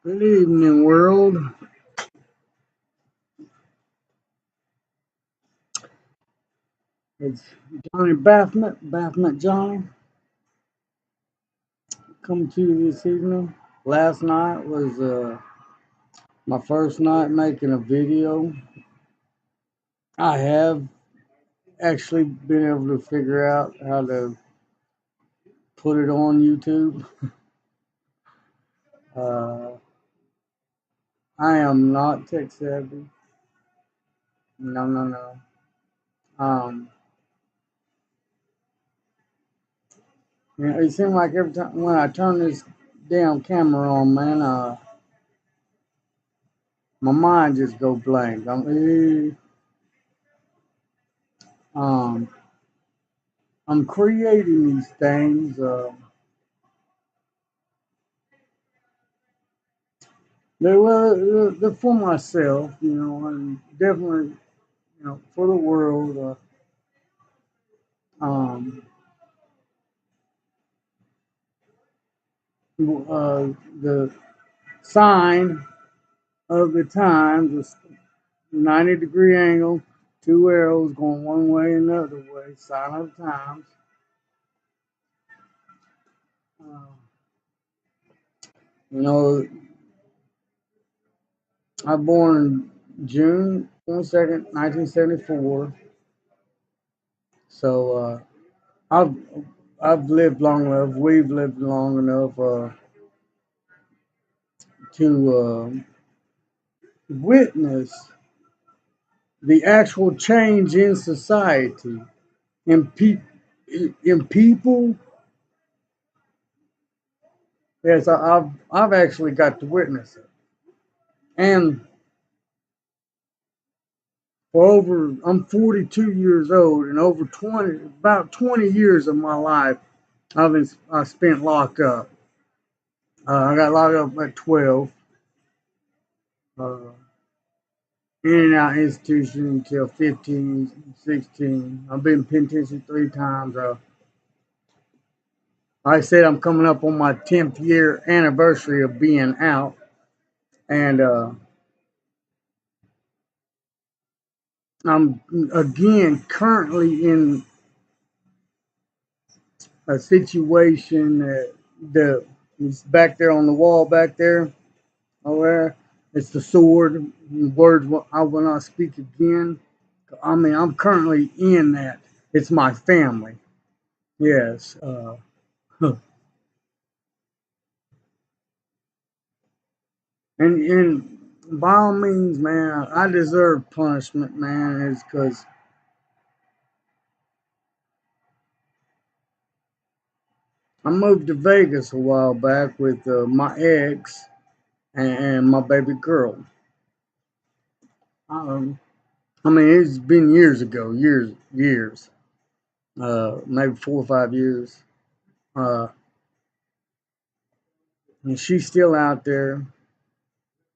Good evening, world. It's Johnny Baphomet Johnny, coming to you this evening. Last night was my first night making a video. I have actually been able to figure out how to put it on YouTube. Uh, I am not tech savvy. No, no, no. Um, it seems like every time when I turn this damn camera on, man, my mind just go blank. Um, I'm creating these things. They're for myself, and definitely, for the world. Um, the sign of the times, the 90-degree angle, two arrows going one way and another way. Sign of the times. Uh, you know, I was born June 22nd, 1974. So I've I've lived long enough. We've lived long enough to witness the actual change in society, in people. Yes, I've actually got to witness it, and I'm 42 years old, and over about 20 years of my life, I spent locked up. I got locked up at 12. Uh, in and out institution until 15, 16. I've been penitentiary 3 times. I said I'm coming up on my 10th year anniversary of being out, and I'm again currently in a situation that it's back there on the wall back there. Over there, it's the sword. Words I will not speak again. I mean, I'm currently in that. It's my family. Yes. And by all means, man, I deserve punishment, man. Is because I moved to Vegas a while back with my ex and my baby girl. Um, I mean, it's been years ago, years, maybe 4 or 5 years. Uh, and she's still out there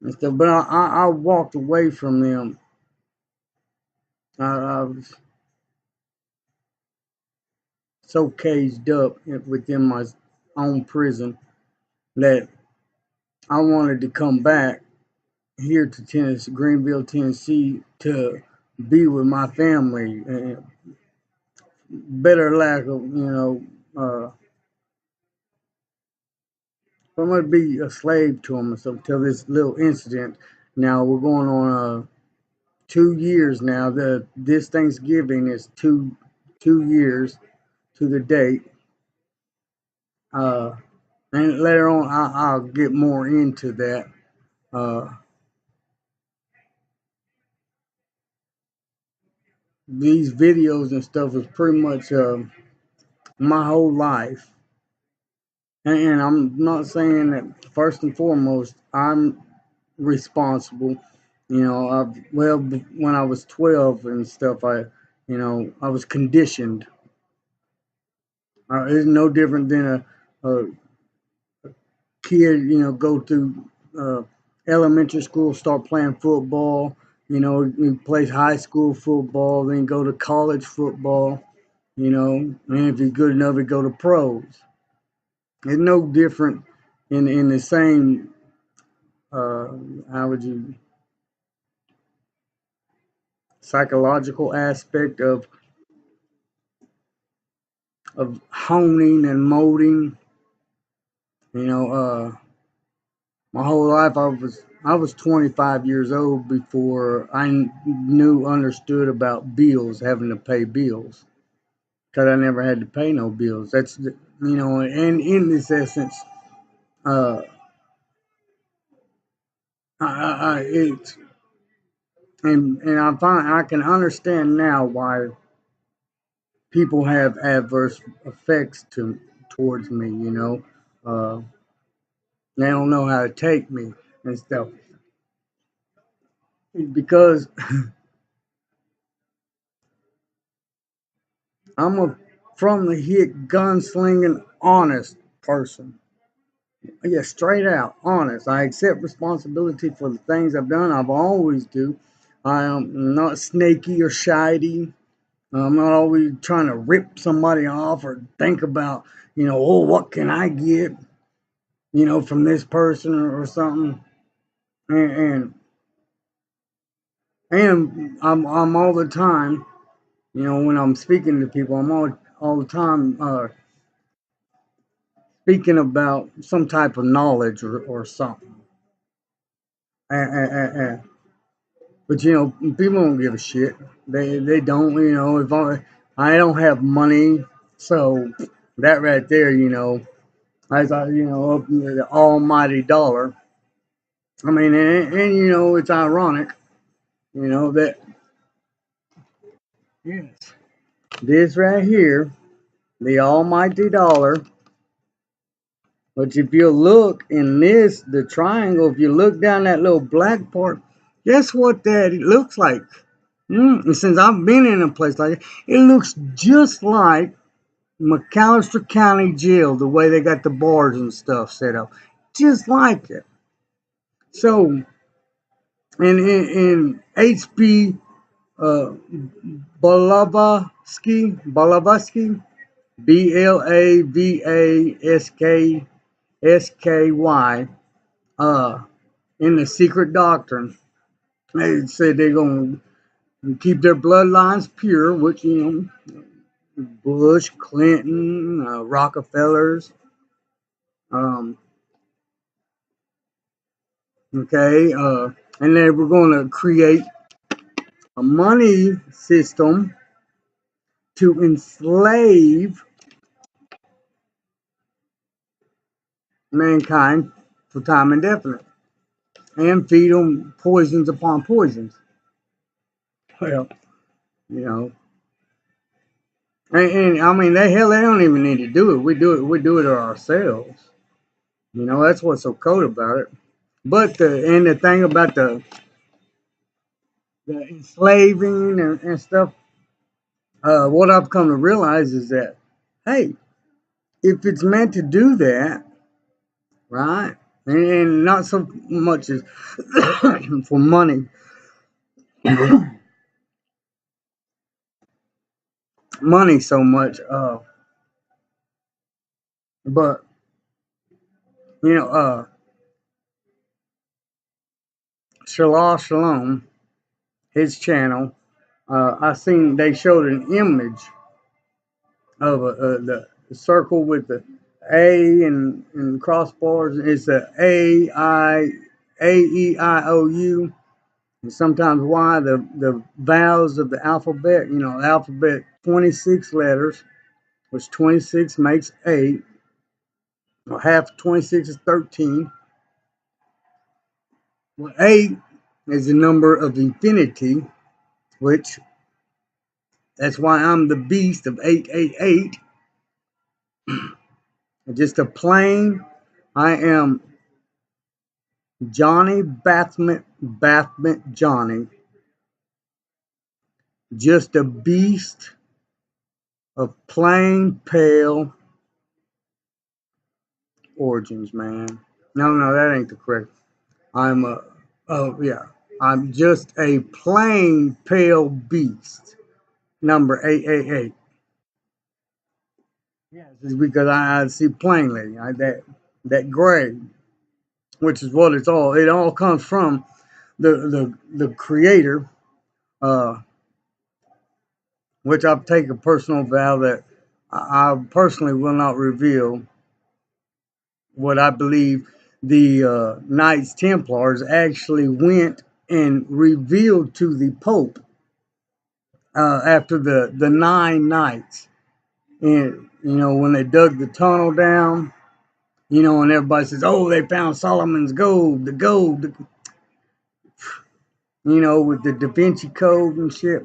and stuff. But I walked away from them. I was so caged up within my own prison that I wanted to come back here to Tennessee, Greenville, Tennessee, to be with my family. And better lack of, I'm gonna be a slave to them. So till this little incident. Now we're going on 2 years now. This Thanksgiving is two years to the date. Uh, and later on, I'll get more into that. Uh, these videos and stuff is pretty much my whole life. And I'm not saying that first and foremost I'm responsible. When I was 12 and stuff, I was conditioned. It's no different than a kid, go through uh, elementary school, start playing football. He plays high school football, then go to college football. And if he's good enough, he go to pros. It's no different in the same uh, how would you, psychological aspect of honing and molding. You know, my whole life I was 25 years old before I understood about bills, having to pay bills, because I never had to pay no bills. And in this essence, uh, it's and I can understand now why people have adverse effects towards me. Uh, they don't know how to take me and stuff. It's because I'm a from the hit gunslinging honest person. Yeah, straight out honest. I accept responsibility for the things I've done. I've always do. I am not snaky or shady. I'm not always trying to rip somebody off or think about, oh, what can I get, from this person or something. And I'm all the time, when I'm speaking to people, I'm all the time speaking about some type of knowledge or something. And, but people don't give a shit. They don't. If I don't have money, so that right there, as up the almighty dollar. I mean, and it's ironic, that yes, this right here, the almighty dollar. But if you look in this, the triangle, if you look down that little black part, guess what that looks like? And since I've been in a place like it looks just like McAllister County Jail, the way they got the bars and stuff set up. Just like it. So, in HB Blavatsky, Blavatsky, in the Secret Doctrine, they said they're going to keep their bloodlines pure, which, Bush, Clinton, Rockefellers, um, okay, and they were going to create a money system to enslave mankind for time indefinite and feed them poisons upon poisons. Well, you know, and I mean, they don't even need to do it. We do it ourselves. That's what's so cool about it. But the thing about the enslaving and stuff, what I've come to realize is that, hey, if it's meant to do that, right, and not so much as for money, money so much, but you know, Shalom, his channel, I seen they showed an image of the circle with the A and crossbars. It's the A E I O U, and sometimes Y. The vowels of the alphabet. The alphabet 26 letters, which 26 makes 8. Well, half of 26 is 13. Well, 8 is the number of infinity, which that's why I'm the beast of 888. Just a plain, I am Johnny Baphomet Johnny, just a beast of plain pale origins, man. No, that ain't the correct. I'm a, oh yeah, I'm just a plain pale beast, number 888. Yes, it's because I see plainly. That gray. which is what it all comes from the creator, uh, which I've taken a personal vow that I personally will not reveal what I believe the Knights Templars actually went and revealed to the Pope after the nine nights. And, when they dug the tunnel down, and everybody says, oh, they found Solomon's gold, the gold, with the Da Vinci Code and shit.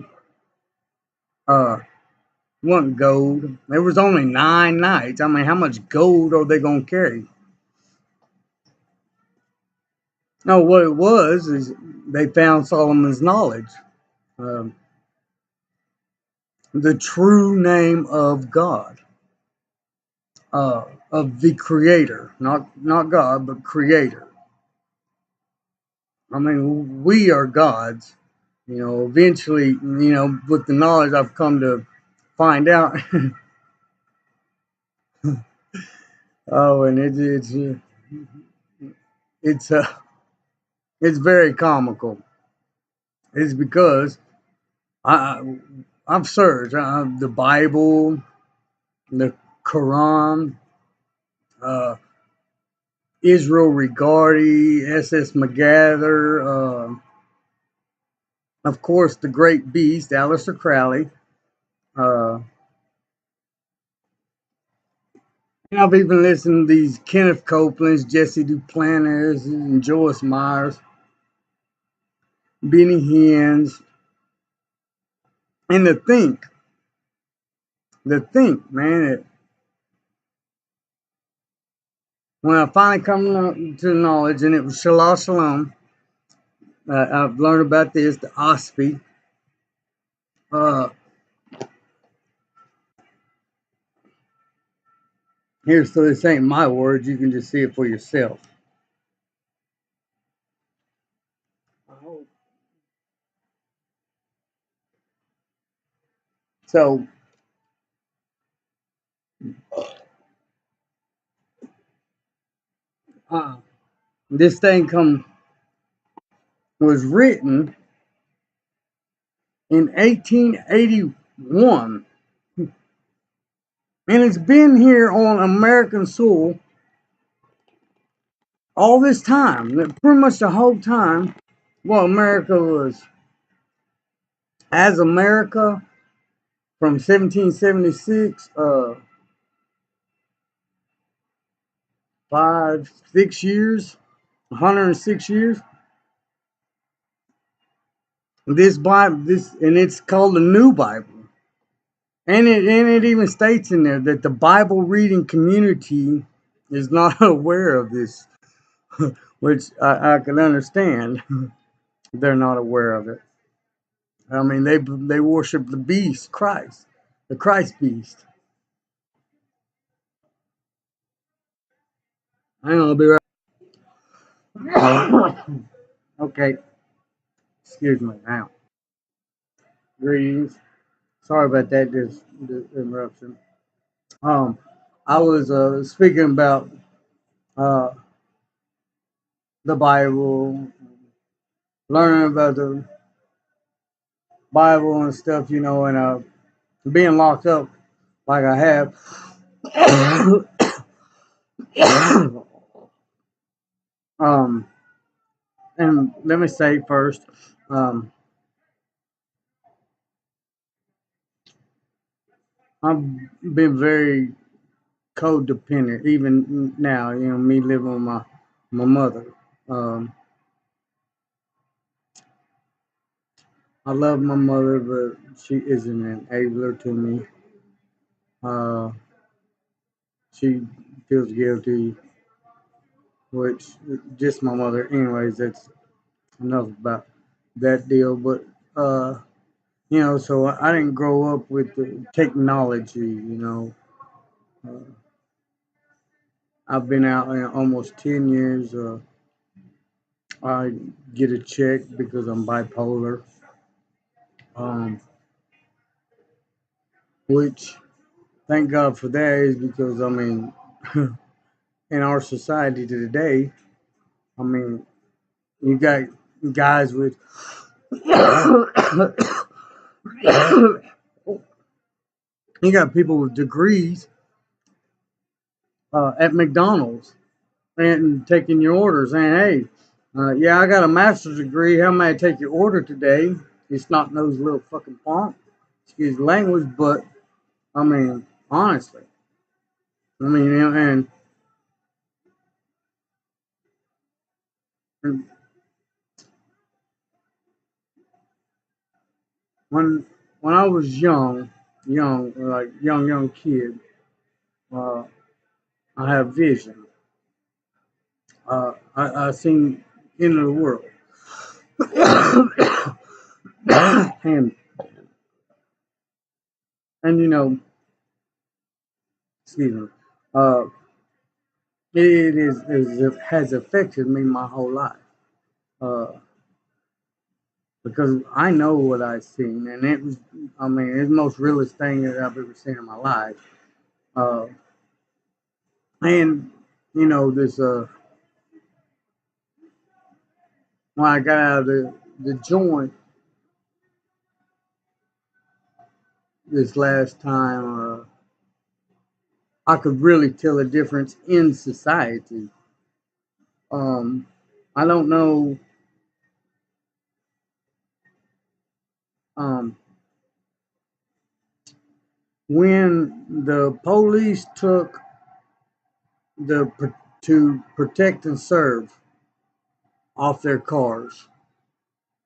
Wasn't gold. There was only 9 nights. I mean, how much gold are they going to carry? No, what it was is they found Solomon's knowledge, um, the true name of God, of the Creator, not God, but Creator. I mean, we are gods. Eventually, with the knowledge I've come to find out. Oh, and it's it's very comical. It's because I I've searched the Bible, the Quran, uh, Israel Regardie, S.S. McGather, of course, the Great Beast, Aleister Crowley. Uh, and I've even listened to these Kenneth Copelands, Jesse Duplantis, and Joyce Myers, Benny Hinn's, and man, when I finally come to knowledge, and it was Shalom Shalom, I've learned about this, the Ospi. Uh, so this ain't my words, you can just see it for yourself. So, this thing was written in 1881, and it's been here on American soil all this time, pretty much the whole time. Well, America was as America from 1776, 6 years, 106 years. This Bible, and it's called the New Bible. And it even states in there that the Bible reading community is not aware of this, which I can understand. They're not aware of it. I mean, they worship the beast, Christ, the Christ beast. Hang on, I'll be right. Okay, excuse me now. Greetings. Sorry about that, this interruption. Um, I was speaking about uh, the Bible, learning about the Bible and stuff, and being locked up like I have. um, and let me say first, um, I've been very codependent, even now. Me living with my mother. Um, I love my mother, but she isn't an enabler to me. Uh, she feels guilty, which just my mother. Anyways, that's enough about that deal. But so I didn't grow up with the technology. Uh, I've been out almost 10 years. I get a check because I'm bipolar, um, which thank God for that, is because I mean, in our society today, I mean, you got guys with you got people with degrees at McDonald's and taking your order, saying, "Hey, yeah, I got a master's degree. How may I take your order today?" It's not those little fucking punk. Excuse the language, but I mean, honestly, I mean, and when I was like young kid, uh, I have vision. I seen into the world, and you know, excuse me, uh, it has affected me my whole life. Uh, because I know what I've seen, and it was, I mean, it's the most realest thing that I've ever seen in my life. Uh, and this when I got out of the joint this last time, I could really tell a difference in society. Um, I don't know um, when the police took the to protect and serve off their cars.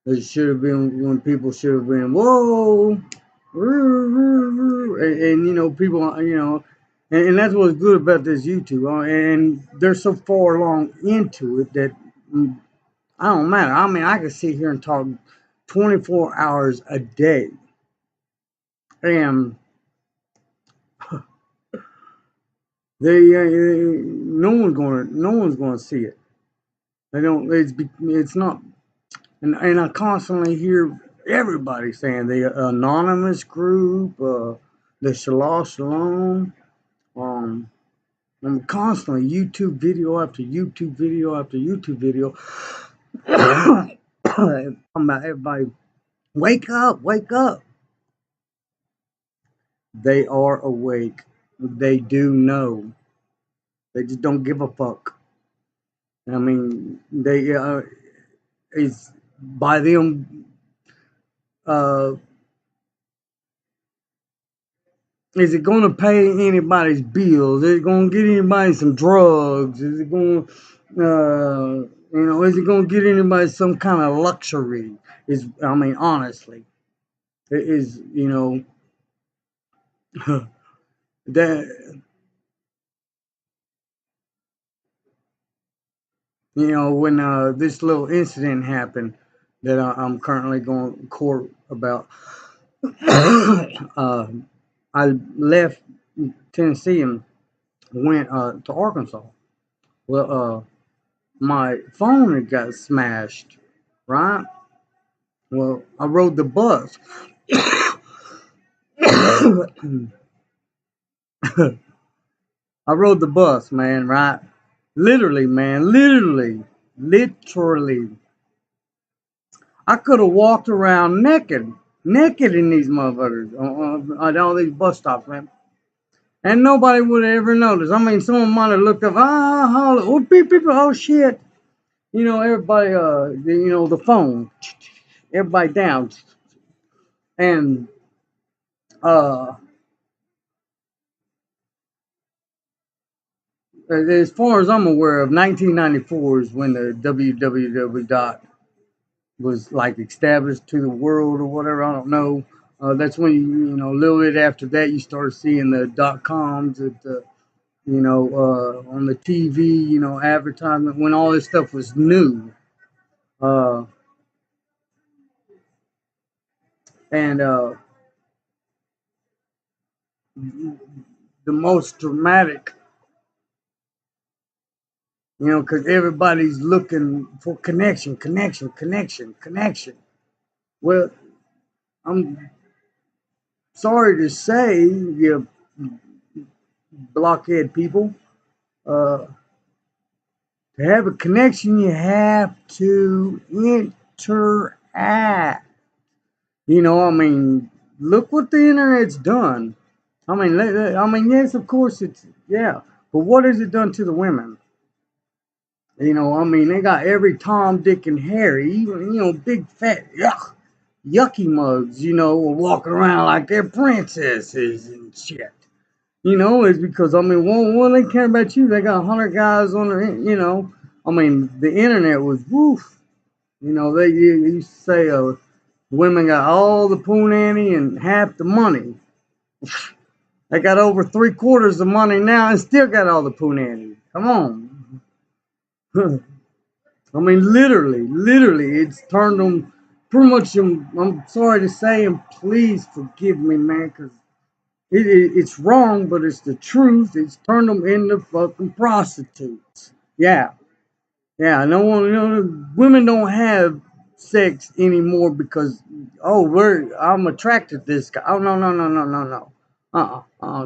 It should have been when people should have been whoa, and people, and that's what's good about this YouTube. And they're so far along into it that I don't matter. I mean, I could sit here and talk 24 hours a day, and no one's gonna see it. They don't. It's not. And I constantly hear everybody saying the anonymous group, the Shalom Shalom. I'm constantly YouTube video after YouTube video after YouTube video. I'm about everybody, wake up, wake up. They are awake. They do know. They just don't give a fuck. I mean, they is by them. Uh, is it going to pay anybody's bills? Is it going to get anybody some drugs? Is it going to, is it going to get anybody some kind of luxury? I mean, honestly, it is, that, when this little incident happened that I'm currently going to court about, uh, I left Tennessee and went to Arkansas. Well, my phone had got smashed, right? Well, I rode the bus. I rode the bus, man, right? Literally, man, literally. I could have walked around naked in these motherfuckers on all these bus stops, man. And nobody would have ever noticed. I mean, someone might have looked up, oh, beep, beep, oh, shit. Everybody, the phone, everybody down. And, uh, as far as I'm aware of, 1994 is when the www dot was like established to the world or whatever. I don't know. That's when a little bit after that you started seeing the .coms at the on the TV, advertisement when all this stuff was new. Uh, and the most dramatic, because everybody's looking for connection. Well, I'm sorry to say, you blockhead people, uh, To have a connection, you have to interact. I mean, look what the internet's done. Yes, of course yeah, but what has it done to the women? They got every Tom, Dick, and Harry, even big fat yucky mugs, walking around like they're princesses and shit. It's because one they care about you. They got 100 guys on their, the internet was woof. They used to say women got all the punani and half the money. They got over 3/4 the money now and still got all the punani. Come on. Literally, it's turned them pretty much. I'm sorry to say, and please forgive me, man, because it's wrong, but it's the truth. It's turned them into fucking prostitutes. Yeah, yeah. No one, women don't have sex anymore because I'm attracted to this guy. Oh no.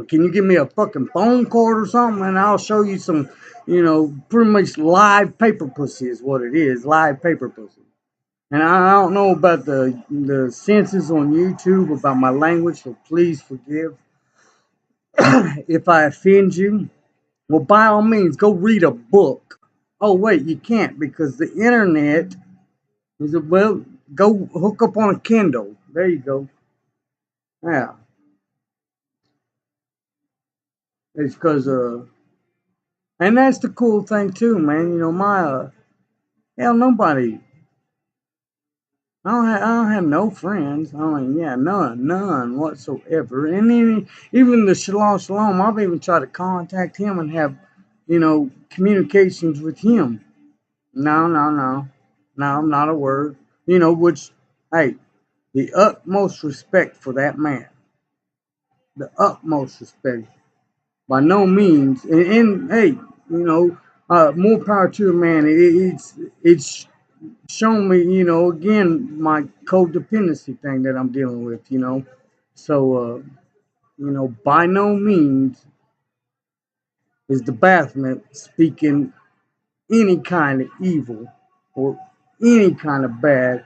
Can you give me a fucking phone cord or something, and I'll show you some, pretty much live paper pussy is what it is, live paper pussy. And I don't know about the censors on YouTube about my language, so please forgive if I offend you. Well, by all means, go read a book. Oh wait, you can't because the internet is go hook up on a Kindle. There you go. Yeah, it's because and that's the cool thing too, man. My hell, nobody. I don't have no friends. Yeah, none whatsoever. And even the Shalom, I've even tried to contact him and have, communications with him. No, not a word. Which, hey, the utmost respect for that man. The utmost respect. By no means. And hey, more power to a man. It's shown me, again, my codependency thing that I'm dealing with. So, by no means is the Baphomet speaking any kind of evil or any kind of bad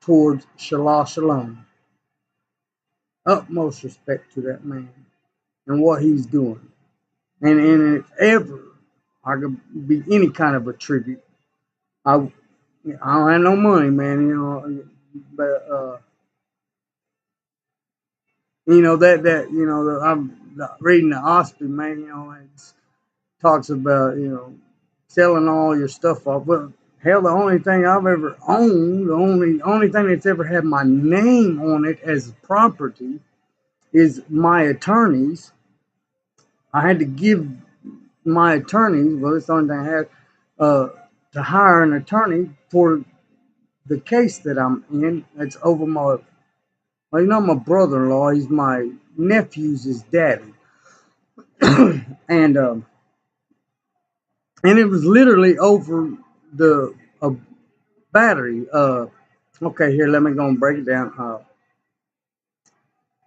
towards Shalom. Utmost respect to that man and what he's doing. And if ever I could be any kind of a tribute, I don't have no money, man, but I'm reading the Osprey, man, it talks about, selling all your stuff off. Well, hell, the only thing I've ever owned, the only thing that's ever had my name on it as property is my attorneys. I had to give my attorneys, well, it's the only thing I had, to hire an attorney for the case that I'm in. It's over my brother-in-law. He's my nephew's daddy. and and it was literally over the battery. Okay, here, let me go and break it down.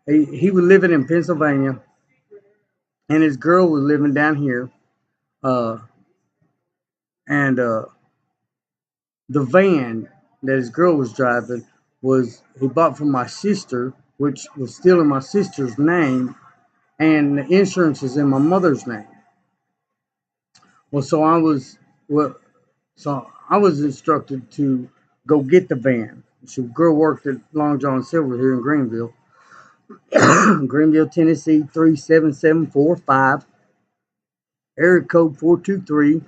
He was living in Pennsylvania, and his girl was living down here. Uh, and the van that his girl was driving was he bought from my sister, which was still in my sister's name, and the insurance is in my mother's name. Well, so I was instructed to go get the van. So girl worked at Long John Silver here in Greenville, Greenville, Tennessee 37745, area code 423.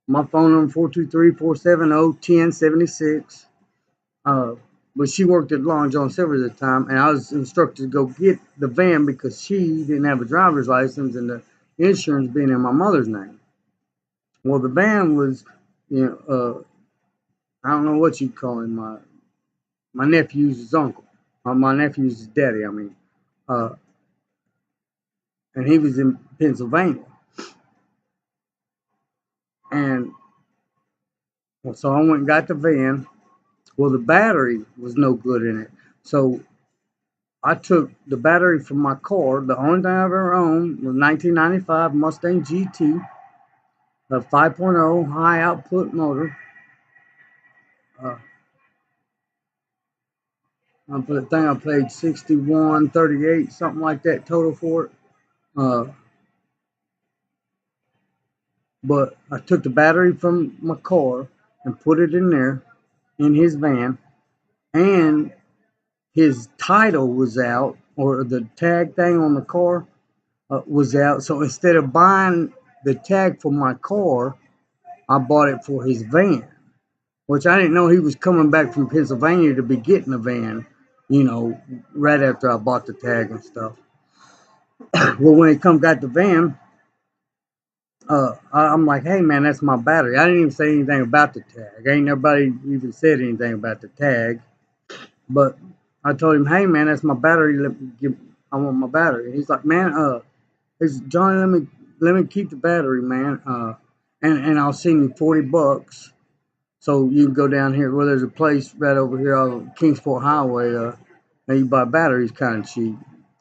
My phone number 423-470-1076. But she worked at Long John Silver at the time, and I was instructed to go get the van because she didn't have a driver's license and the insurance being in my mother's name. Well, the van was, I don't know what you'd call him, my nephew's uncle, my nephew's daddy, I mean. Uh, and he was in Pennsylvania. And so I went and got the van. Well, the battery was no good in it. So I took the battery from my car. The only thing I've ever owned was 1995 Mustang GT. a 5.0 high output motor. Uh, I think I paid 61.38, something like that total for it. Uh, but I took the battery from my car and put it in there in his van, and his title was out, or the tag thing on the car was out. So instead of buying the tag for my car, I bought it for his van, which I didn't know he was coming back from Pennsylvania to be getting a van, right after I bought the tag and stuff. Well, when he come got the van, I'm like, hey man, that's my battery. I didn't even say anything about the tag. Ain't nobody even said anything about the tag. But I told him, hey man, that's my battery. I want my battery. He's like, man, it's Johnny. Let me keep the battery, man. And I'll send you $40. So you can go down here. Well, there's a place right over here on Kingsport Highway. And you buy batteries kind of cheap.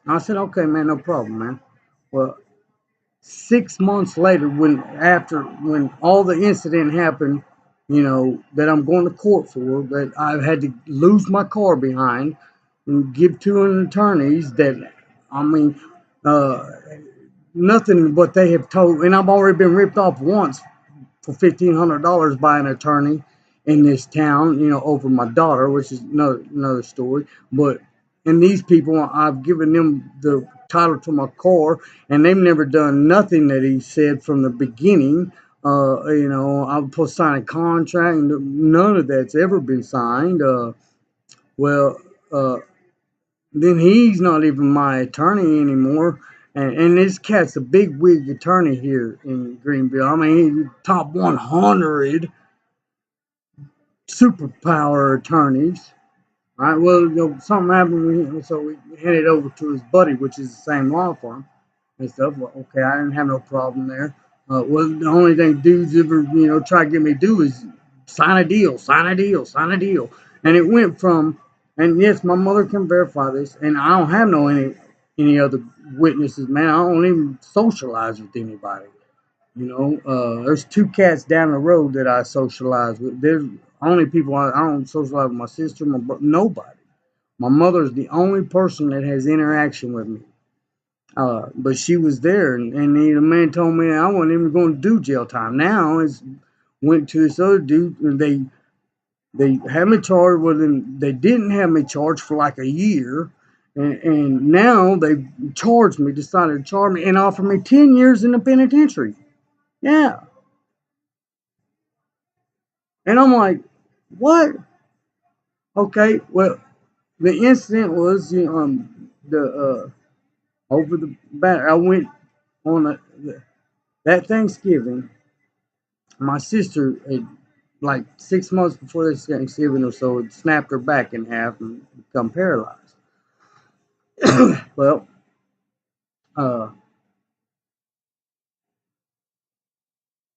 I said, okay, man, no problem, man. Well, 6 months later, when all the incident happened, that I'm going to court for, that I've had to lose my car behind and give to an attorneys that, I mean, uh, nothing but they have told, and I've already been ripped off once for $1,500 by an attorney in this town, over my daughter, which is another story. But and these people, I've given them the title to my car, and they've never done nothing that he said from the beginning. I was supposed to sign a contract, and none of that's ever been signed. Well, uh, then he's not even my attorney anymore. And this cat's a big wig attorney here in Greenville. I mean, he's top 100 superpower attorneys. All right, well, something happened with him, so we handed it over to his buddy, which is the same law firm and stuff. Well, okay, I didn't have no problem there. Well, the only thing dudes ever, try to get me to do is sign a deal, sign a deal, sign a deal. And it went from, and yes, my mother can verify this, and I don't have any other witnesses, man. I don't even socialize with anybody. There's two cats down the road that I socialize with. There's only people I don't socialize with my sister, nobody. My mother's the only person that has interaction with me. But she was there, and the man told me I wasn't even going to do jail time. Now it's went to this other dude, and they had me charged with him. They didn't have me charged for like a year, and now they decided to charge me, and offer me 10 years in the penitentiary. Yeah, and I'm like, what? Okay, well, the incident was, the over the back. I went on that Thanksgiving. My sister had, like 6 months before this Thanksgiving or so, had snapped her back in half and become paralyzed. Well, uh,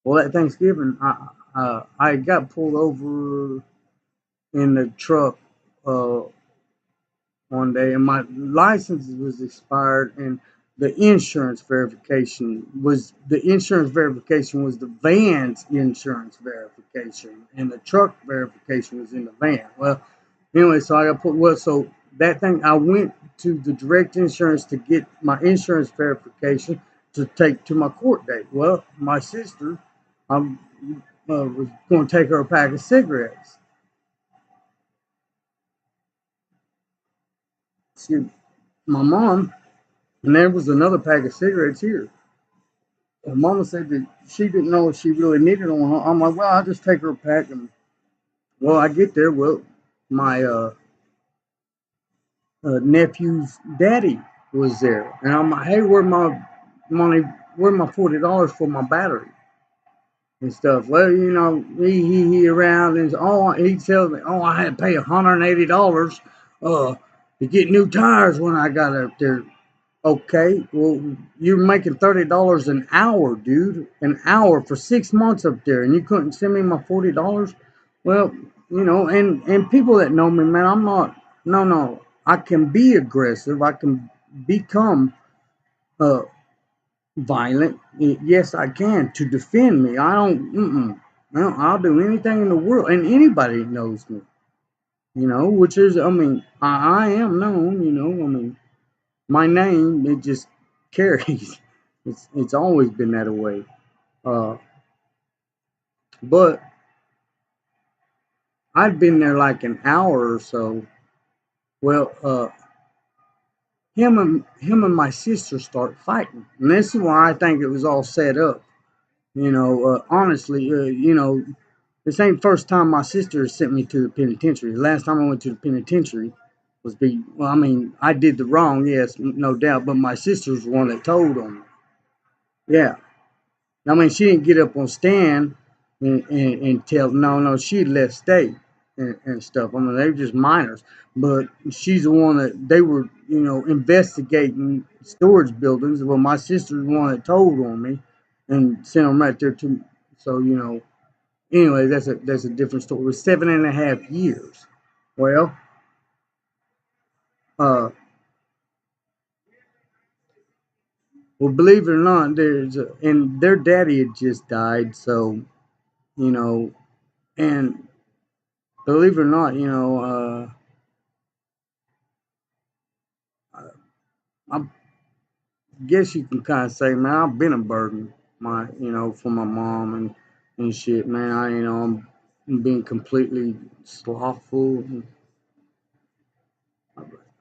that Thanksgiving, I got pulled over in the truck uh, one day, and my license was expired, and the insurance verification was the van's insurance verification, and the truck verification was in the van. Well, anyway, so I got put so that thing, I went to the direct insurance to get my insurance verification to take to my court date. Well, my sister, I was going to take her a pack of cigarettes. She, my mom, and there was another pack of cigarettes here. And Mama said that she didn't know if she really needed one. I'm like, well, I'll just take her a pack. And well, I get there. Well, my nephew's daddy was there, and I'm like, hey, where my money? Where my $40 for my battery and stuff? Well, he around, and he tells me, I had to pay $180 to get new tires when I got up there. Okay, well, you're making $30 an hour, dude. An hour for 6 months up there, and you couldn't send me my $40. Well, and people that know me, man, I'm not. No. I can be aggressive. I can become violent. Yes, I can to defend me. I don't. No, I'll do anything in the world, and anybody knows me. Which is, I mean, I am known. I mean, my name it just carries. It's always been that way. Uh, but I'd been there like an hour or so. Well, him and my sister start fighting, and this is why I think it was all set up. Honestly, this ain't first time my sister sent me to the penitentiary. The last time I went to the penitentiary well, I mean, I did the wrong, yes, no doubt, but my sister's the one that told on me. Yeah. I mean, she didn't get up on stand and tell, no, she left state and stuff. I mean, they were just minors, but she's the one that they were, investigating storage buildings. Well, my sister's the one that told on me and sent them right there to me. So, anyway, that's a different story. It was 7.5 years. Well, uh, well, believe it or not, and their daddy had just died, so you know, and believe it or not, I guess you can kind of say, man, I've been a burden, for my mom and shit, man. I'm being completely slothful.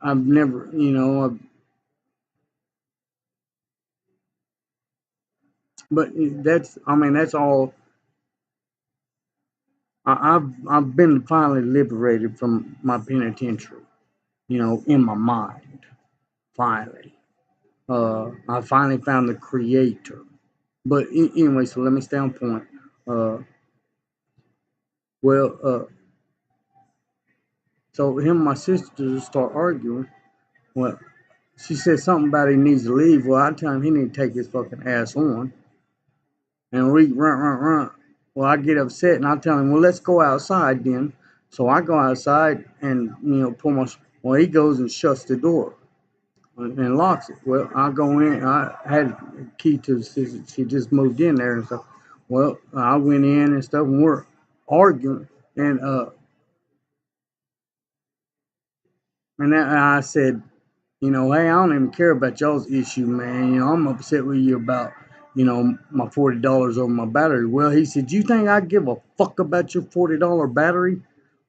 I've never, but I mean, that's all. I've been finally liberated from my penitentiary, in my mind. Finally, I finally found the creator. But anyway, so let me stay on point. Uh, well, so him and my sister start arguing. Well, she said something about he needs to leave. Well, I tell him he need to take his fucking ass on, and we run. Well, I get upset and I tell him, well, let's go outside then. So I go outside and pull my. Well, he goes and shuts the door and locks it. Well, I go in. I had a key to she just moved in there and stuff. Well, I went in and stuff, and we're arguing, and I said, hey, I don't even care about y'all's issue, man. I'm upset with you about, my $40 over my battery. Well, he said, you think I give a fuck about your $40 battery?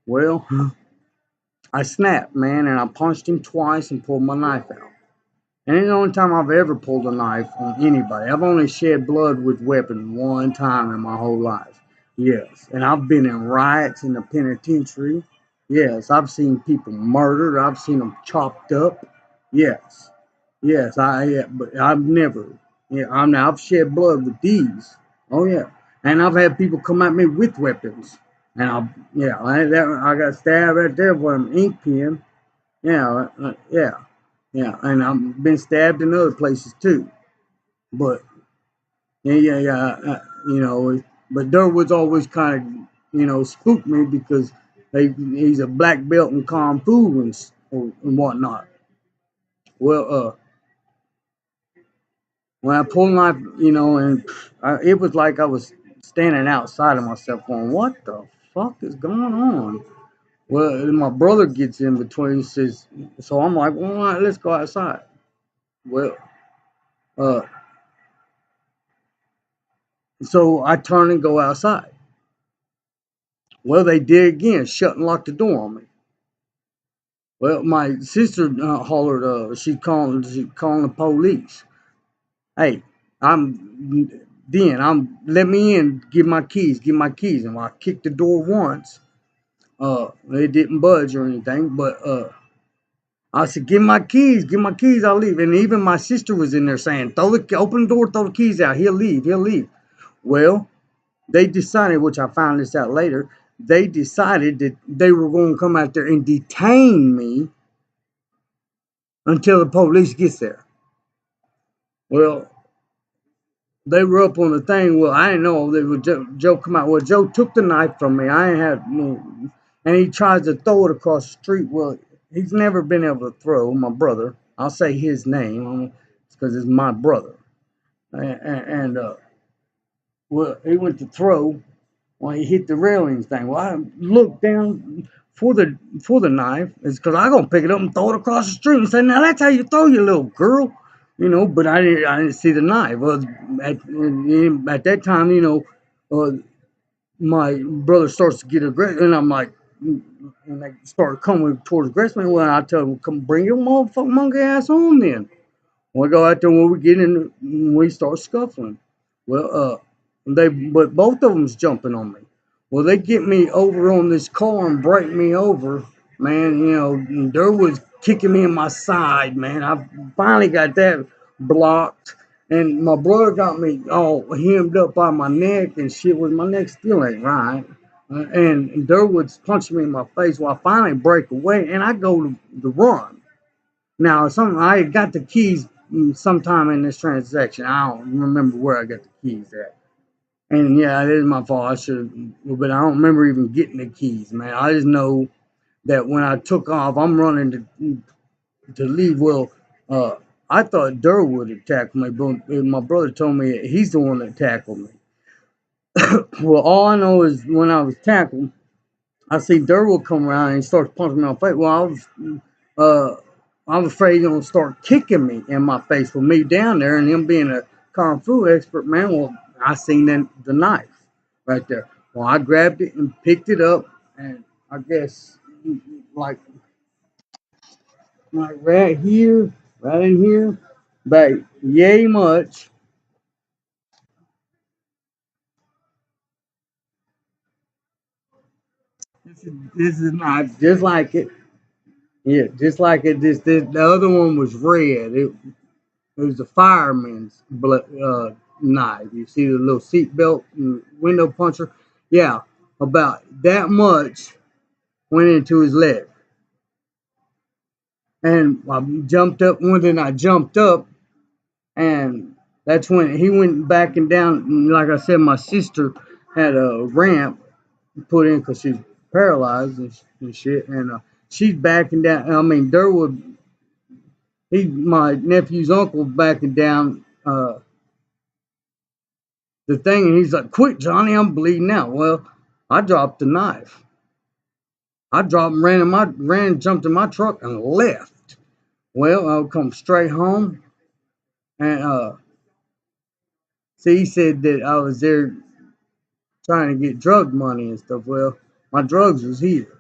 Well, I snapped, man, and I punched him twice and pulled my knife out. And it's the only time I've ever pulled a knife on anybody. I've only shed blood with weapons one time in my whole life. Yes. And I've been in riots in the penitentiary. Yes. I've seen people murdered. I've seen them chopped up. Yes. Yes. Yeah, but I've never. Yeah. I've shed blood with these. Oh yeah. And I've had people come at me with weapons. And I got stabbed right there with an ink pen. Yeah. Yeah. Yeah, and I've been stabbed in other places too. But but Durwood's always kind of spooked me because he's a black belt in kung fu and whatnot. Well, when I pulled my and it was like I was standing outside of myself going, what the fuck is going on? Well, my brother gets in between, says, so I'm like, well, all right, let's go outside. Well, uh, so I turn and go outside. Well, they did again, shut and locked the door on me. Well, my sister hollered, she calling the police. Hey, let me in, give my keys. And I kicked the door once. They didn't budge or anything, but I said, give my keys, I'll leave. And even my sister was in there saying, open the door, throw the keys out, he'll leave. Well, they decided, which I found this out later, they decided that they were going to come out there and detain me until the police gets there. Well, they were up on the thing. Well, I didn't know they would Joe come out. Well, Joe took the knife from me. I ain't had no, and he tries to throw it across the street. Well, he's never been able to throw. My brother, I'll say his name because it's my brother. and well, he went to throw. Well, he hit the railings thing. Well, I looked down for the knife. It's because I gonna pick it up and throw it across the street and say, "Now that's how you throw your little girl," you know. But I didn't see the knife. Well, at that time, you know, my brother starts to get aggressive, and I'm like, and they start coming towards aggressive. Well, I tell him, "Come bring your motherfucking monkey ass on then." We go out there when we get in, we start scuffling. Well, but both of them's jumping on me. Well, they get me over on this car and break me over, man. You know, Durwood's kicking me in my side, man. I finally got that blocked, and my brother got me all hemmed up by my neck and shit. With my neck still ain't right. And Durwood's punching me in my face. Well, I finally break away, and I go to run. Now, I got the keys sometime in this transaction. I don't remember where I got the keys at. And yeah, it is my fault. I should have, but I don't remember even getting the keys, man. I just know that when I took off, I'm running to leave. Well, uh, I thought Durwood had tackled me, but my brother told me he's the one that tackled me. Well, all I know is when I was tackled, I see Durwood come around and he starts punching me in the face. Well, uh, I was afraid he gonna start kicking me in my face with me down there, and him being a kung fu expert, man. Well, I seen the knife right there. Well, I grabbed it and picked it up, and I guess like like right in here, but yay much. This is not just like it. Yeah, just like it. This the other one was red. It was a fireman's knife. You see the little seatbelt and window puncher? Yeah, about that much went into his leg. And I jumped up. Then I jumped up, and that's when he went backing down. Like I said, my sister had a ramp put in because she's paralyzed and shit. And she's backing down. I mean, Durwood, my nephew's uncle, backing down. The thing, and he's like, "Quick, Johnny, I'm bleeding out." Well, I dropped the knife. I dropped and jumped in my truck and left. Well, I'll come straight home, and see, he said that I was there trying to get drug money and stuff. Well, my drugs was here.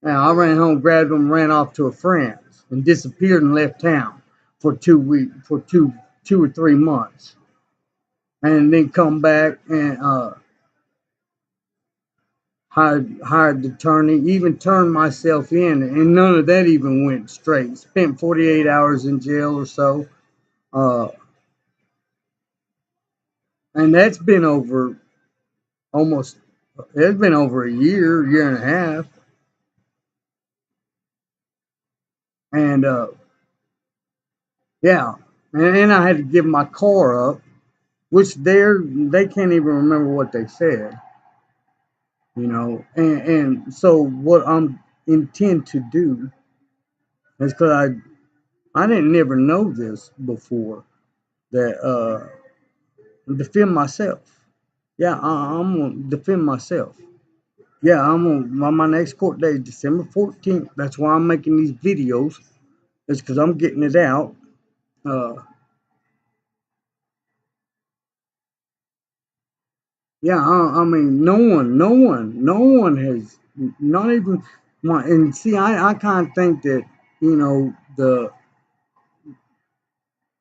Now I ran home, grabbed them, ran off to a friend's, and disappeared and left town for 2 weeks, for 2 or 3 months, and then come back and hired the attorney, even turned myself in, and none of that even went straight. Spent 48 hours in jail or so, uh, and that's been over almost. It's been over a year and a half, and yeah, and I had to give my car up, which they can't even remember what they said, you know. And so what I'm intend to do is because I didn't never know this before that defend myself. Yeah, I'm gonna defend myself. Yeah, my next court date is December 14th. That's why I'm making these videos. It's because I'm getting it out. Uh, yeah, I mean, no one has, not even my. And see, I kind of think that you know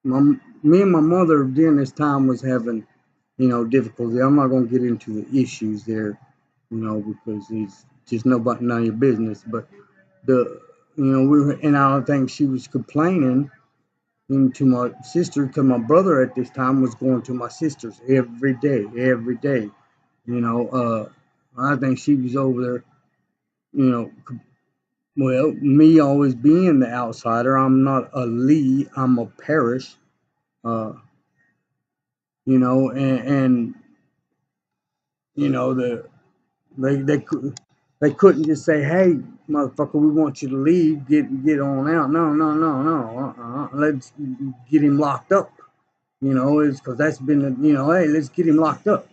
my me and my mother during this time was having difficulty. I'm not gonna get into the issues there, because it's just nobody none of your business. But the we were, and I don't think she was complaining to my sister because my brother at this time was going to my sister's every day. You know, I think she was over there. You know, well, me always being the outsider, I'm not a Lee, I'm a Parish. Uh, and the they couldn't just say, "Hey, motherfucker, we want you to leave. Get on out." No, no, no, no. Let's get him locked up. It's because that's been, hey, let's get him locked up.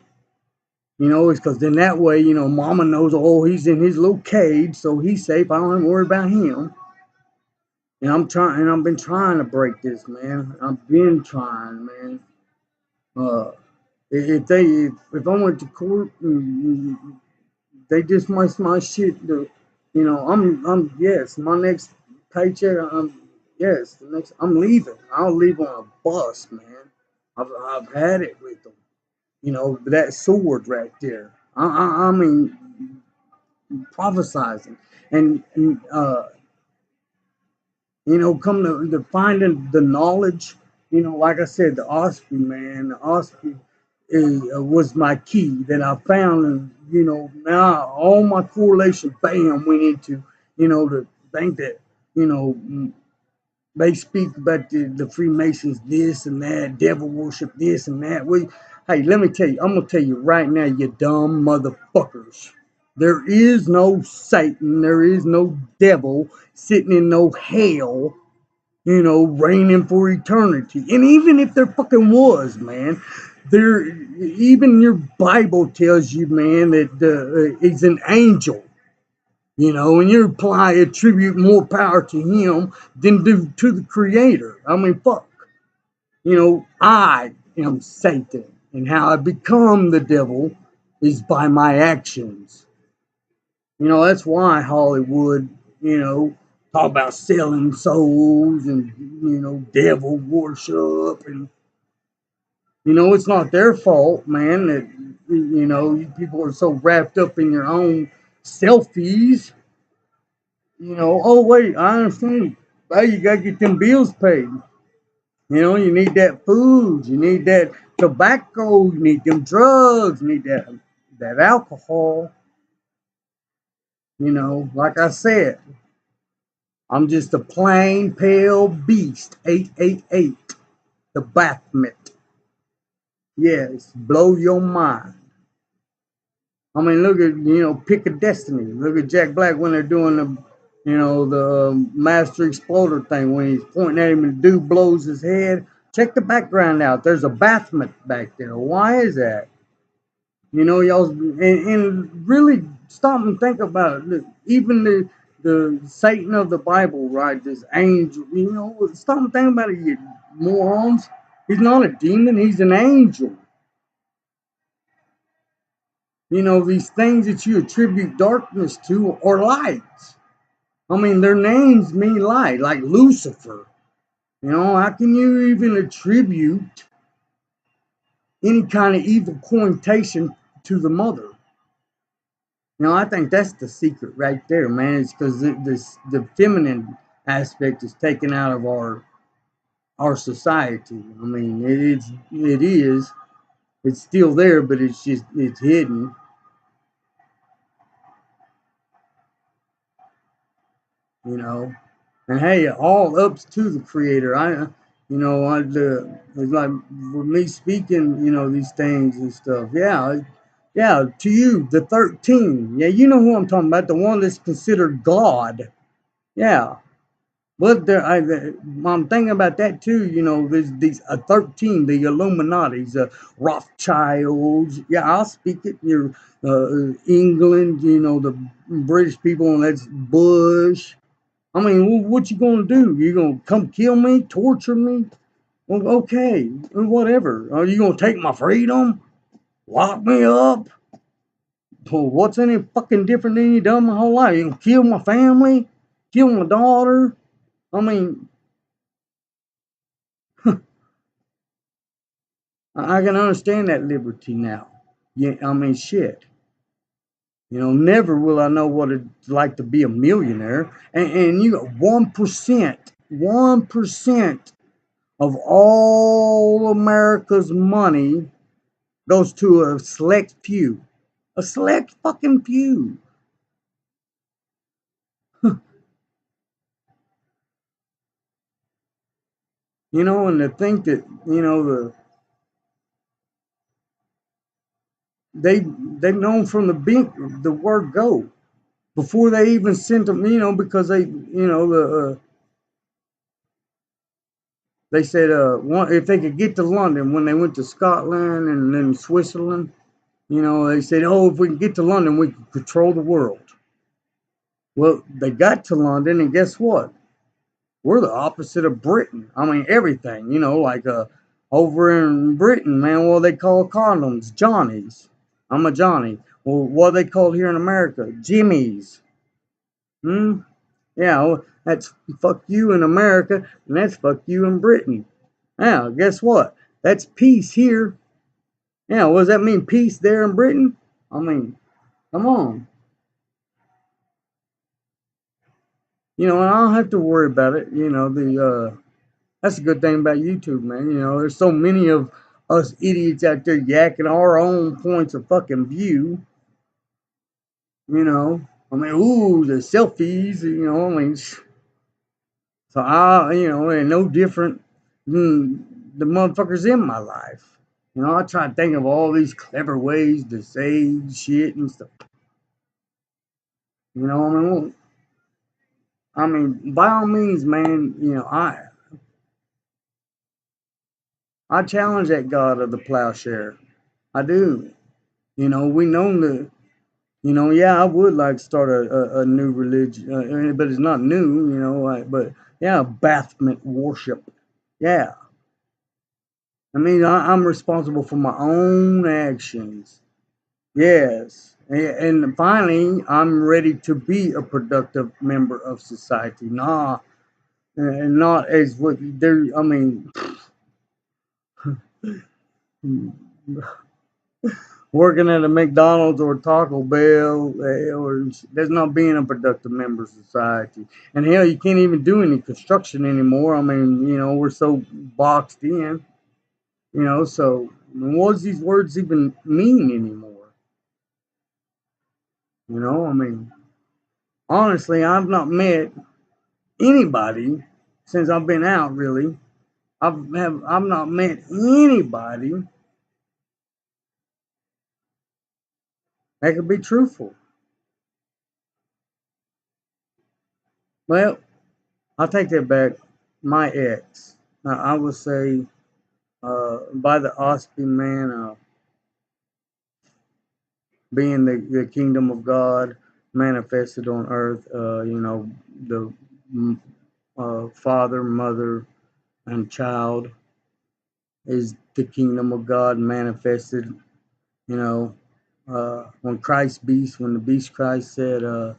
It's because then that way, mama knows, oh, he's in his little cage, so he's safe. I don't have to worry about him. And I've been trying to break this, man. I've been trying, man. Uh, if I went to court and they dismiss my shit, yes, my next paycheck, yes, the next, I'm leaving. I'll leave on a bus, man. I've had it with them. That sword right there. I mean, prophesizing and come to finding the knowledge. Like I said, the Osprey, man, the Osprey was my key that I found, and now all my correlation, bam, went into the thing that you know they speak about the Freemasons, this and that, devil worship, this and that. Hey, let me tell you, I'm gonna tell you right now, you dumb motherfuckers. There is no Satan, there is no devil sitting in no hell, reigning for eternity. And even if there fucking was, man, there, even your Bible tells you, man, that he's an angel. And you attribute more power to him than to the creator. I mean, fuck. I am Satan, and how I become the devil is by my actions. That's why Hollywood, talk about selling souls and, devil worship. And, it's not their fault, man, that, you people are so wrapped up in your own selfies. Oh, wait, I understand. Well, you got to get them bills paid. You need that food, you need that tobacco, you need them drugs, you need that alcohol. Like I said, I'm just a plain pale beast. 888, the Baphomet. Yes, blow your mind. I mean, look at Pick a Destiny. Look at Jack Black when they're doing the Master Exploder thing when he's pointing at him and the dude blows his head. Check the background out. There's a Baphomet back there. Why is that? Y'all and really stop and think about it. Look, even the Satan of the Bible, right? This angel, stop and think about it, you morons. He's not a demon, he's an angel. These things that you attribute darkness to are lights. I mean, their names mean light, like Lucifer. How can you even attribute any kind of evil connotation to the mother? I think that's the secret right there, man. It's because the feminine aspect is taken out of our society. I mean, it is. It's still there, but it's hidden. And hey, all ups to the creator. It's like with me speaking, these things and stuff. Yeah, yeah. To you, the 13. Yeah, you know who I'm talking about. The one that's considered God. Yeah. But I'm thinking about that too. There's these 13, the Illuminati's, Rothschilds. Yeah, I'll speak it. Your England, the British people, and that's Bush. I mean, what you gonna do? You gonna come kill me, torture me? Well, okay, whatever. Are you gonna take my freedom? Lock me up? Well, what's any fucking different than you done my whole life? You gonna kill my family? Kill my daughter? I mean, I can understand that liberty now. Yeah, I mean, shit. Never will I know what it's like to be a millionaire. And you got 1% of all America's money goes to a select few. A select fucking few. And to think that, they've known from the word go before they even sent them, because they, the They said if they could get to London when they went to Scotland and then Switzerland, they said, oh, if we can get to London, we can control the world. Well, they got to London, and guess what? We're the opposite of Britain. I mean, everything, like over in Britain, man, what they call condoms, Johnnies. I'm a Johnny. Well, what they called here in America, Jimmies. Hmm? Yeah, well, that's fuck you in America, and that's fuck you in Britain. Now, guess what? That's peace here. Yeah, what does that mean, peace there in Britain? I mean, come on. And I don't have to worry about it. That's a good thing about YouTube, man. There's so many of us idiots out there yakking our own points of fucking view. I mean, ooh, the selfies. I mean, so they're no different than the motherfuckers in my life. I try to think of all these clever ways to say shit and stuff. I mean, by all means, man. I challenge that God of the plowshare. I do. We know that. Yeah, I would like to start a new religion, but it's not new. But yeah, Baphomet worship. Yeah, I mean, I'm responsible for my own actions. Yes. And finally, I'm ready to be a productive member of society. Nah, and not as what there. I mean, working at a McDonald's or Taco Bell, or that's not being a productive member of society. And hell, you can't even do any construction anymore. I mean, we're so boxed in. So I mean, what does these words even mean anymore? I mean, honestly, I've not met anybody since I've been out. Really, I've not met anybody that could be truthful. Well, I'll take that back. My ex, I would say, by the Osby man, being the kingdom of God manifested on earth. The father, mother, and child is the kingdom of God manifested. When the beast Christ said, the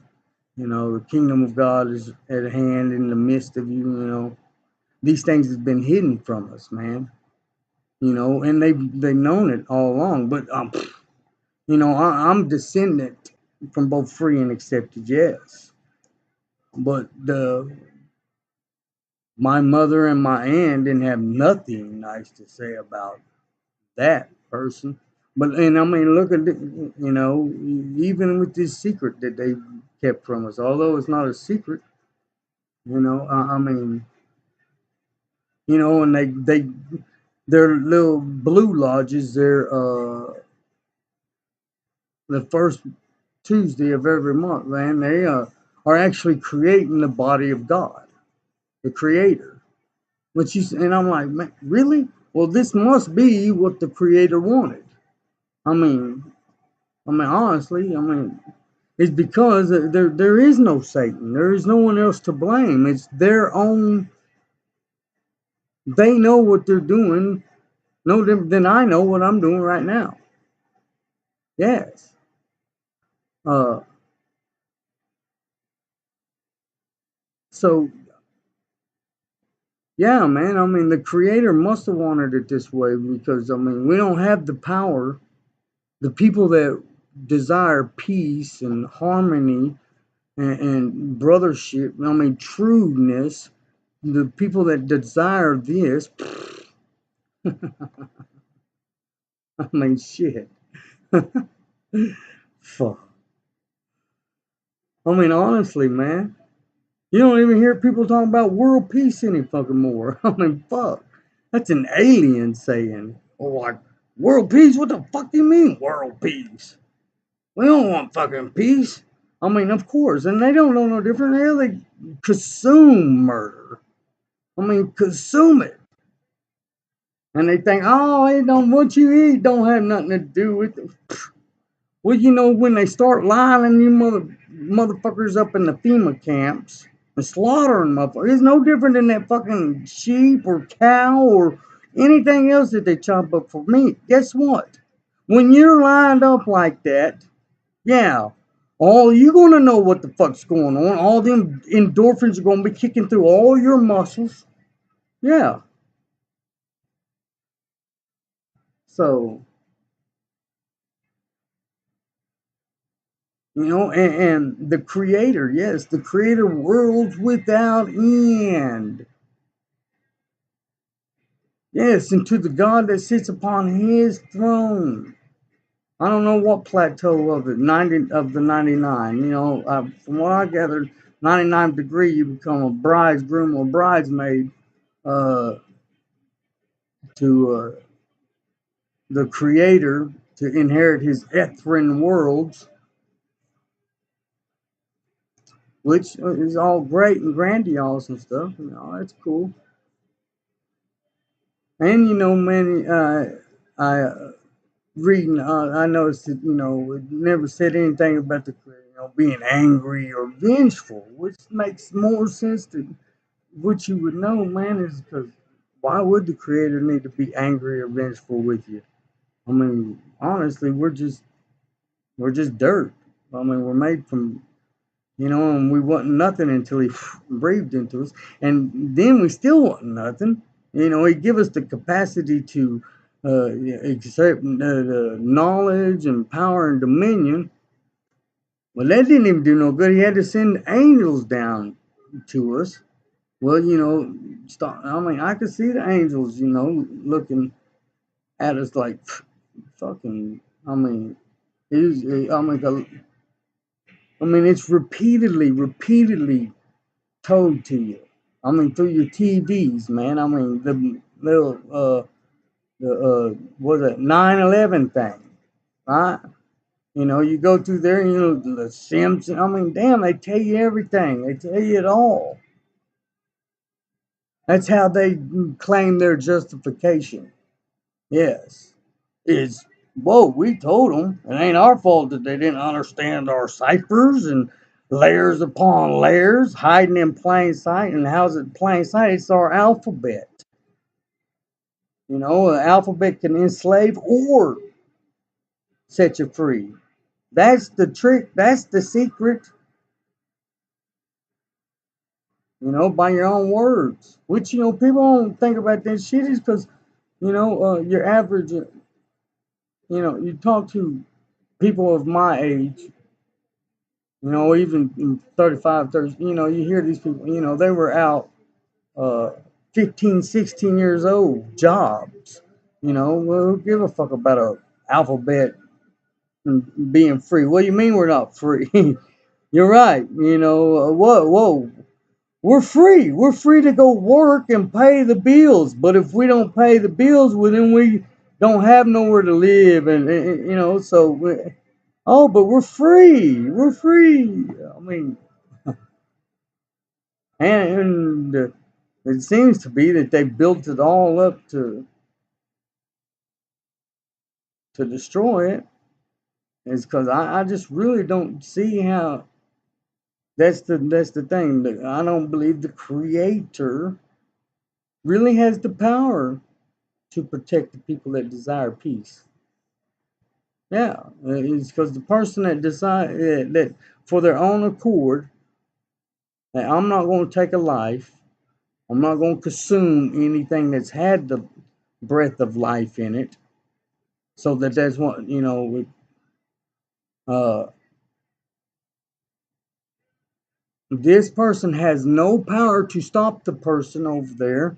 kingdom of God is at hand in the midst of you. These things have been hidden from us, man. And they've known it all along. But I'm descendant from both free and accepted, yes. But my mother and my aunt didn't have nothing nice to say about that person. But and I mean, look at even with this secret that they kept from us, although it's not a secret. I mean, and their little blue lodges, they're the first Tuesday of every month, man. They are actually creating the body of God, the Creator. And I'm like, man, really? Well, this must be what the Creator wanted. I mean, honestly, it's because there is no Satan. There is no one else to blame. It's their own. They know what they're doing, no different than I know what I'm doing right now. Yes. Uh. So yeah, man. I mean, the Creator must have wanted it this way because we don't have the power. The people that desire peace and harmony and brothership, trueness, the people that desire this, shit. Fuck. Honestly, man, you don't even hear people talking about world peace any fucking more. Fuck. That's an alien saying. Or like, world peace? What the fuck do you mean, world peace? We don't want fucking peace. Of course. And they don't know no different. Hell, they consume murder. Consume it. And they think, oh, it don't what you eat don't have nothing to do with it. Well, you know, when they start lining you motherfuckers up in the FEMA camps and slaughtering motherfuckers, it's no different than that fucking sheep or cow or anything else that they chop up for meat. Guess what? When you're lined up like that, yeah, all you gonna know what the fuck's going on. All them endorphins are gonna be kicking through all your muscles. Yeah. So, you know, and the creator, yes, the creator worlds without end. Yes, and to the God that sits upon his throne. I don't know what plateau of it, 90 of the 99. You know, from what I gathered, 99th degree, you become a bridegroom or bridesmaid uh, to the creator to inherit his Ethrin worlds, which is all great and grandiose and stuff. You know, that's cool. And you know, man, I reading, I noticed that you know it never said anything about the being angry or vengeful, which makes more sense to what you would know, man. Is because why would the creator need to be angry or vengeful with you? I mean, honestly, we're just dirt. I mean, we're made from and we wasn't nothing until he breathed into us, and then we still wasn't nothing. He give us the capacity to accept the knowledge and power and dominion. Well, that didn't even do no good. He had to send angels down to us. Well, stop. I mean, I could see the angels, looking at us like fucking. I mean, it's repeatedly told to you. I mean, through your TVs, man. I mean, the little was it 9/11 thing, right? You go through there, and the Simpsons. I mean, damn, they tell you everything. They tell you it all. That's how they claim their justification. Yes, is whoa. We told them it ain't our fault that they didn't understand our ciphers and layers upon layers hiding in plain sight. And how's it plain sight? It's our alphabet. The alphabet can enslave or set you free. That's the trick. That's the secret. By your own words. Which people don't think about that shit is because your average. You talk to people of my age. Even in 35, 30. You hear these people. They were out uh, 15, 16 years old, jobs. Well, who give a fuck about a alphabet and being free? What do you mean we're not free? You're right. Whoa. We're free. We're free to go work and pay the bills. But if we don't pay the bills, well, then we don't have nowhere to live. Oh, but we're free. We're free. I mean, and it seems to be that they built it all up to destroy it. Is because I just really don't see how that's the thing. I don't believe the creator really has the power to protect the people that desire peace. Yeah, it's because the person that decide that for their own accord that I'm not going to take a life, I'm not going to consume anything that's had the breath of life in it, so that's what uh, this person has no power to stop the person over there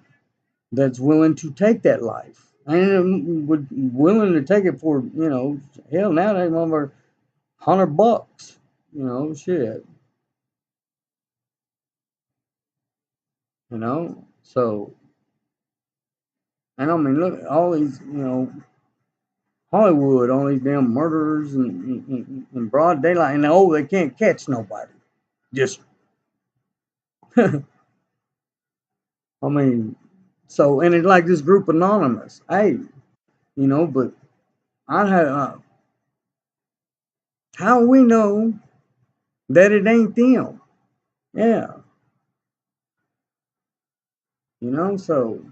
that's willing to take that life. And would willing to take it for hell now they want over $100. Shit. So and I mean look all these Hollywood, all these damn murderers in broad daylight, and they can't catch nobody. Just I mean So, and it's like this group Anonymous. Hey, but I had, how we know that it ain't them? Yeah, so,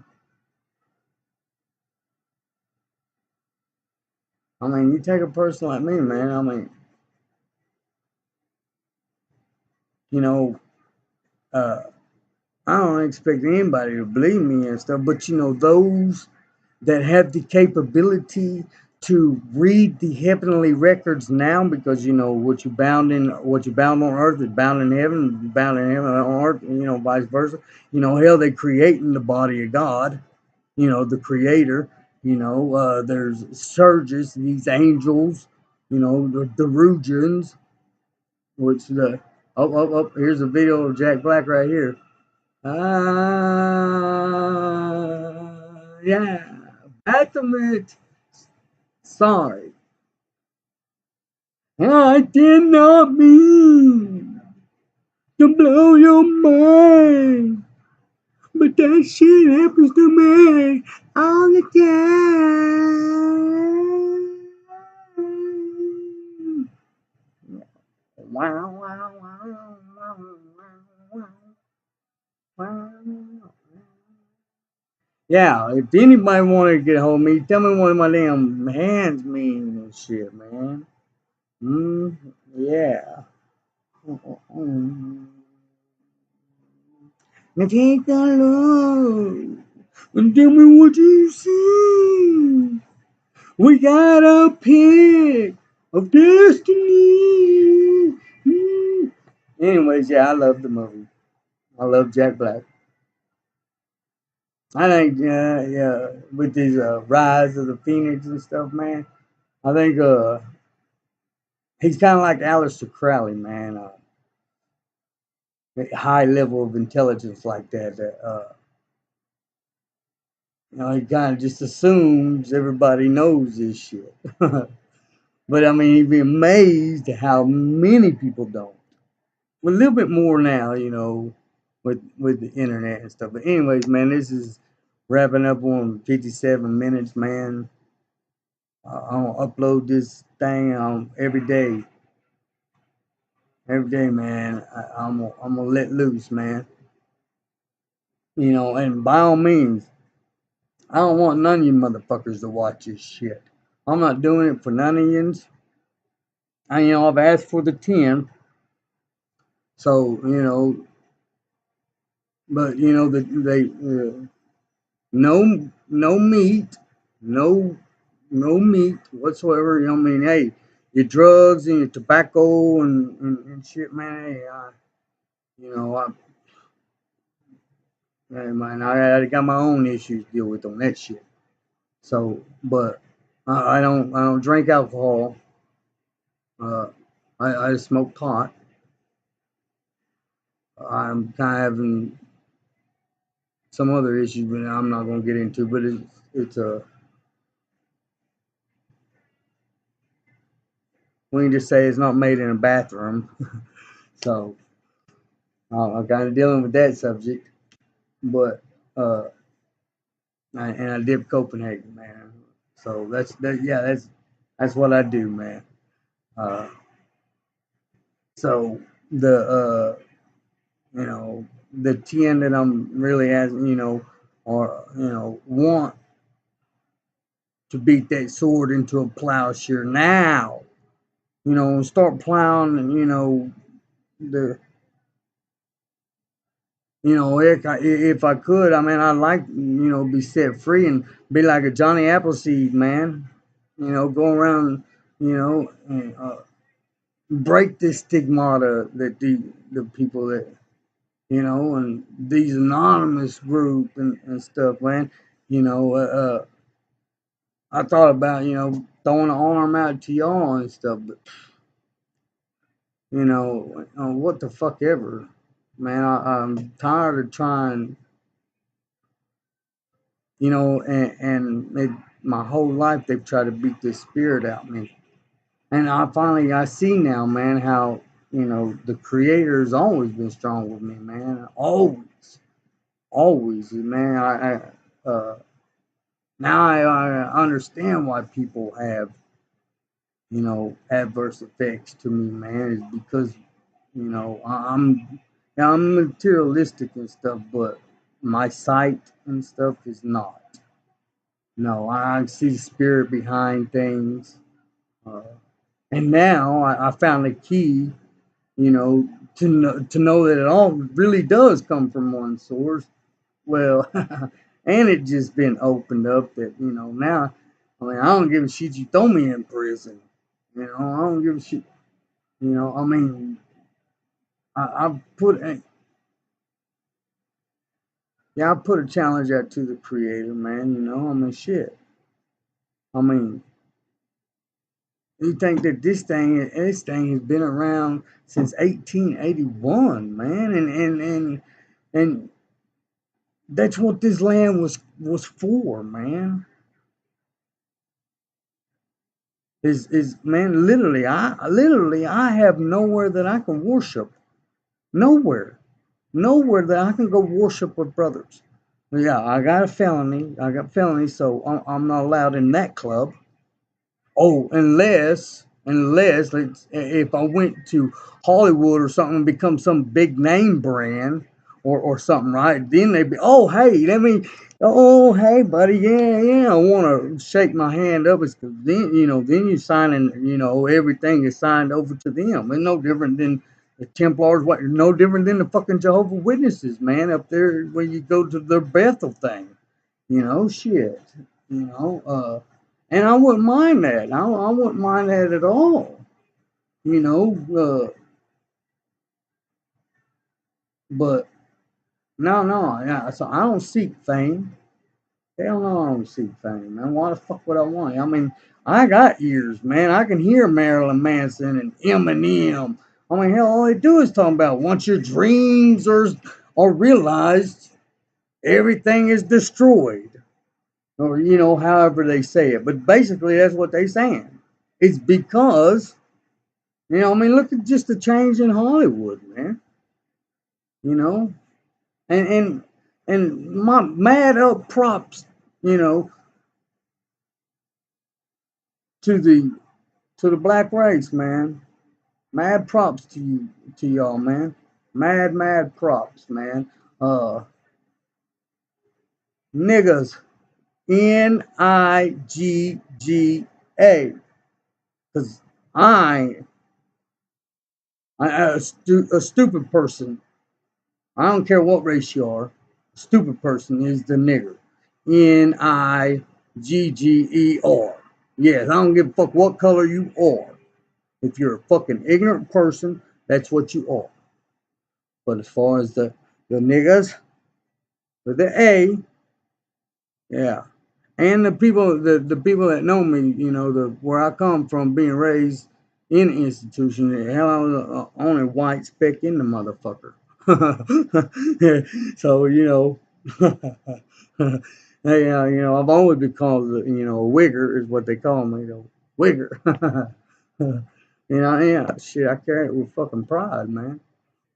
I mean, you take a person like me, man, I mean, you know, uh, I don't expect anybody to believe me and stuff, but those that have the capability to read the heavenly records now, because what you bound on earth is bound in heaven, bound in heaven on earth, vice versa. Hell, they creating the body of God, the creator. There's surges, these angels, the Rugians, which here's a video of Jack Black right here. Yeah, Baphomet. Sorry, I did not mean to blow your mind, but that shit happens to me all the time. Wow, wow, wow, wow, wow, wow. Yeah, if anybody wanted to get a hold of me, tell me what my damn hands mean and shit, man. Yeah. Now take a look and tell me what you see. We got a pick of destiny. Anyways, yeah, I love the movie. I love Jack Black. I think, yeah, with this rise of the Phoenix and stuff, man. I think he's kind of like Aleister Crowley, man. A high level of intelligence like that. He kind of just assumes everybody knows this shit. But I mean, he'd be amazed at how many people don't. Well, a little bit more now, with the internet and stuff. But anyways, man, this is wrapping up on 57 minutes, man. I'm gonna upload this thing every day, man. I'm gonna let loose, man. And by all means, I don't want none of you motherfuckers to watch this shit. I'm not doing it for none of yous. I've asked for the 10, so but they no meat, no no meat whatsoever. I mean, hey, your drugs and your tobacco and shit, man. Hey, you know, I, hey, man, I got my own issues to deal with on that shit. So, but I don't drink alcohol. Uh, I smoke pot. I'm kind of having some other issues, but I'm not gonna get into. But it's we can just say it's not made in a bathroom. So I'm kind of dealing with that subject. But uh, I did Copenhagen, man. So yeah, that's what I do, man. Uh, so the 10 that I'm really asking, or want to beat that sword into a plowshare now, and start plowing, and the if I could, I mean, I'd like, be set free and be like a Johnny Appleseed, man. Go around, and break this stigmata that the people that, and these anonymous group and stuff, man. I thought about, throwing an arm out to y'all and stuff, but what the fuck ever, man. I'm tired of trying, and my whole life they've tried to beat this spirit out of me. And I see now, man, how the Creator's always been strong with me, man. Always, always, man. now I understand why people have, adverse effects to me, man, is because, yeah, I'm materialistic and stuff, but my sight and stuff is not. No, I see the spirit behind things. Uh, and now I found a key, to know that it all really does come from one source. Well, and it just been opened up that, now, I mean, I don't give a shit you throw me in prison. I don't give a shit. I mean, I put yeah, I put a challenge out to the creator, man. I mean, shit. I mean, you think that this thing has been around since 1881, man, and that's what this land was for, man. Is man, literally I have nowhere that I can worship. Nowhere. Nowhere that I can go worship with brothers. Yeah, I got a felony. I got felony, so I'm not allowed in that club. Oh, unless like, if I went to Hollywood or something and become some big name brand or something, right? Then they'd be, oh hey, oh hey buddy, yeah, I want to shake my hand up. It's 'cause then you signing, everything is signed over to them. It's no different than the Templars. What? No different than the fucking Jehovah Witnesses, man, up there when you go to their Bethel thing. Shit. And I wouldn't mind that. I wouldn't mind that at all. You know, uh, but no. Yeah, so I don't seek fame. Hell no, I don't seek fame, man. Why the fuck would I want it? I mean, I got ears, man. I can hear Marilyn Manson and Eminem. I mean, hell, all they do is talk about once your dreams are realized, everything is destroyed. Or, however they say it. But basically, that's what they saying. It's because, I mean, look at just the change in Hollywood, man. You know, and my mad up props, you know, to the black race, man. Mad props to y'all, man. Mad props, man. Uh, niggas, Nigga, because I, a stupid person. I don't care what race you are. A stupid person is the nigger. Nigger. Yes, I don't give a fuck what color you are. If you're a fucking ignorant person, that's what you are. But as far as the niggas with the A, yeah. And the people that know me, the where I come from, being raised in an institution, hell, I was the only white speck in the motherfucker. So hey, I've always been called, a wigger is what they call me, wigger. Yeah, shit, I carry it with fucking pride, man.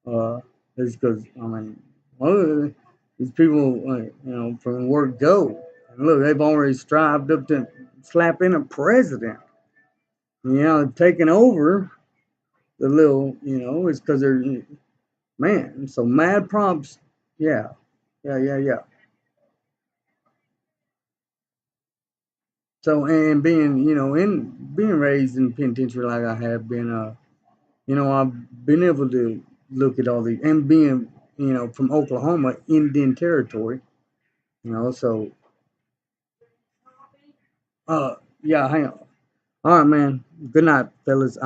Uh, it's because I mean, well, these people, from the word go, and look, they've already strived up to slap in a president. Taking over the little, it's because they're man. So mad prompts, yeah, yeah. So and being, in being raised in penitentiary like I have been, I've been able to look at all these and being, from Oklahoma, Indian territory, so uh, yeah, hang on. All right, man. Good night, fellas.